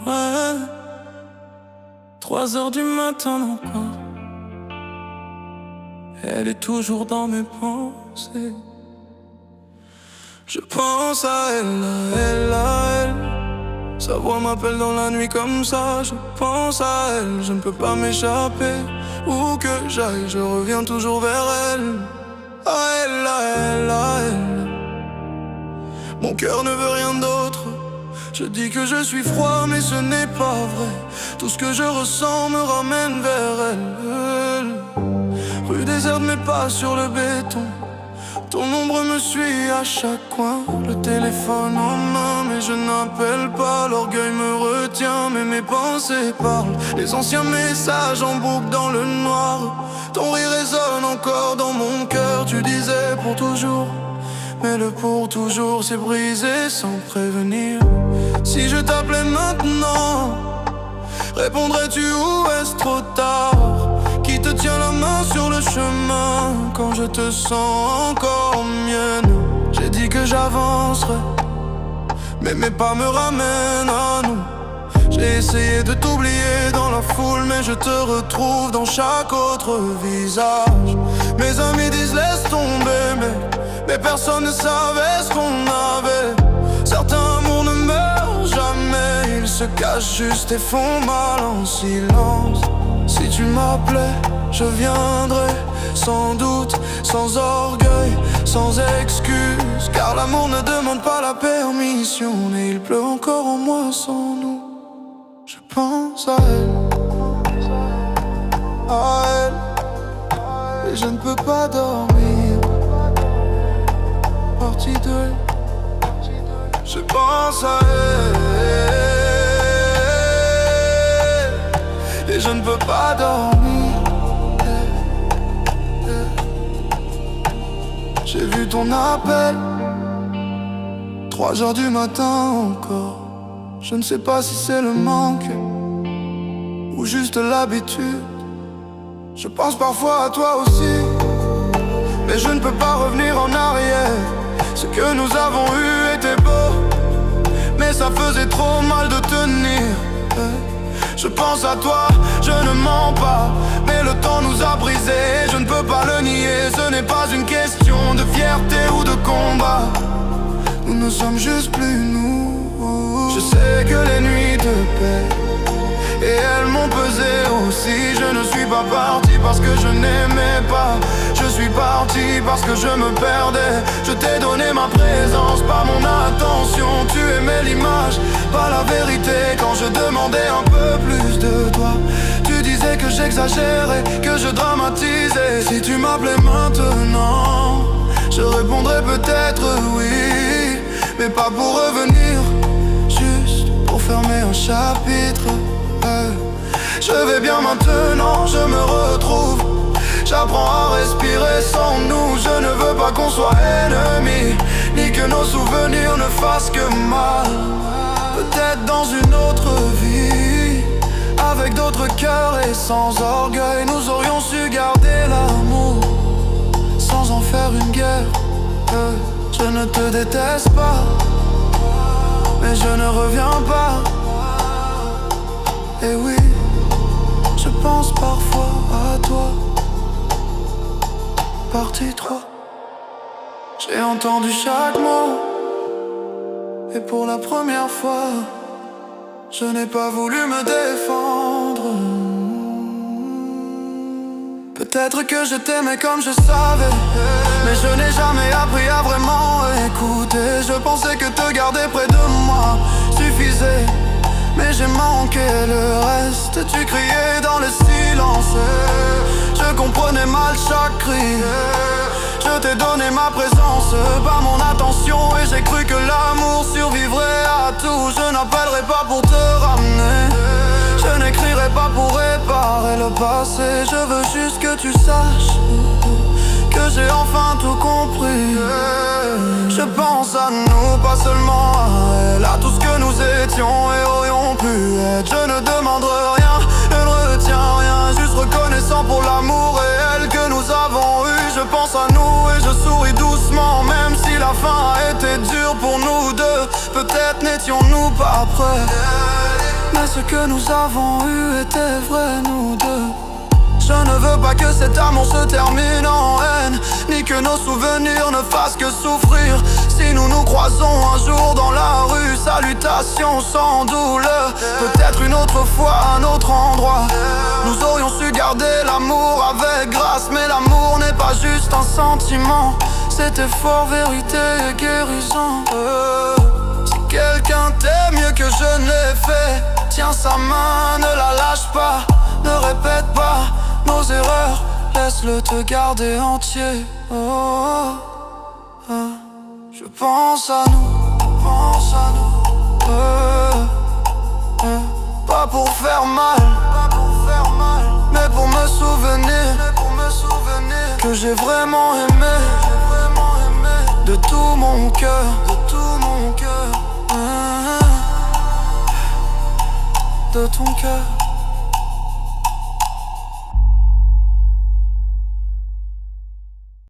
Ouais, 3 heures du matin encore. Elle est toujours dans mes pensées. Je pense à elle, à elle, à elle. Sa voix m'appelle dans la nuit comme ça. Je pense à elle, je ne peux pas m'échapper. Où que j'aille, je reviens toujours vers elle. À elle, à elle, à elle. Mon cœur ne veut rien d'autre. Je dis que je suis froid mais ce n'est pas vrai. Tout ce que je ressens me ramène vers elle. Rue déserte mais pas sur le béton. Ton ombre me suit à chaque coin. Le téléphone en main mais je n'appelle pas. L'orgueil me retient mais mes pensées parlent. Les anciens messages en boucle dans le noir. Ton rire résonne encore dans mon cœur. Tu disais pour toujours, mais le pour toujours s'est brisé sans prévenir. Si je t'appelais maintenant, répondrais-tu ou est-ce trop tard? Qui te tient la main sur le chemin quand je te sens encore mienne? J'ai dit que j'avancerais, mais mes pas me ramènent à nous. J'ai essayé de t'oublier dans la foule, mais je te retrouve dans chaque autre visage. Mes amis disent laisse tomber, mais personne ne savait ce qu'on avait. Certains amours ne meurent jamais, ils se cachent juste et font mal en silence. Si tu m'appelais, je viendrais, sans doute, sans orgueil, sans excuse. Car l'amour ne demande pas la permission, et il pleut encore en moi sans nous. Je pense à elle, et je ne peux pas dormir. Partie 2. Je pense à elle, et je ne peux pas dormir. J'ai vu ton appel, 3 heures du matin encore. Je ne sais pas si c'est le manque ou juste l'habitude. Je pense parfois à toi aussi, mais je ne peux pas revenir en arrière. Ce que nous avons eu était beau, mais ça faisait trop mal de tenir. Je pense à toi, je ne mens pas, mais le temps nous a brisés, je ne peux pas le nier. Ce n'est pas une question de fierté ou de combat. Nous ne sommes juste plus nous. Je sais que les nuits te paient, et elles m'ont pesé aussi. Je ne suis pas parti parce que je n'aimais pas. Je suis parti parce que je me perdais. Je t'ai donné ma présence, pas mon attention. Tu aimais l'image, pas la vérité. Quand je demandais un peu plus de toi, tu disais que j'exagérais, que je dramatisais. Si tu m'appelais maintenant, je répondrais peut-être oui, mais pas pour revenir, juste pour fermer un chapitre. Je vais bien maintenant, je me retrouve. J'apprends à respirer sans nous. Je ne veux pas qu'on soit ennemis, ni que nos souvenirs ne fassent que mal. Peut-être dans une autre vie, avec d'autres cœurs et sans orgueil, nous aurions su garder l'amour sans en faire une guerre. Je ne te déteste pas, mais je ne reviens pas. Et oui, je pense parfois à toi. Partie 3. J'ai entendu chaque mot, et pour la première fois, je n'ai pas voulu me défendre. Peut-être que je t'aimais comme je savais, mais je n'ai jamais appris à vraiment écouter. Je pensais que te garder près de moi suffisait, mais j'ai manqué le reste. Tu criais dans le silence, je comprenais mal chaque cri. Je t'ai donné ma présence, pas mon attention, et j'ai cru que l'amour survivrait à tout. Je n'appellerai pas pour te ramener, je n'écrirai pas pour réparer le passé. Je veux juste que tu saches que j'ai enfin tout compris. Je pense à nous, pas seulement à elle, à tout ce que nous étions et aurions pu être. Je ne demande rien, je ne retiens rien, juste reconnaissant pour l'amour réel que nous avons eu. Je pense à nous et je souris doucement, même si la fin a été dure pour nous deux. Peut-être n'étions-nous pas prêts. Mais ce que nous avons eu était vrai, nous deux. Je ne veux pas que cet amour se termine en haine, ni que nos souvenirs ne fassent que souffrir. Si nous nous croisons un jour dans la rue, salutations sans douleur. Peut-être une autre fois, un autre endroit. Nous aurions su garder l'amour avec grâce. Mais l'amour n'est pas juste un sentiment, c'est effort, vérité et guérison. Si quelqu'un t'aime mieux que je ne l'ai fait, tiens sa main, ne la lâche pas. Ne répète pas nos erreurs, laisse-le te garder entier. Je pense à nous, pas pour faire mal, mais pour me souvenir que j'ai vraiment aimé de tout mon cœur, de ton cœur.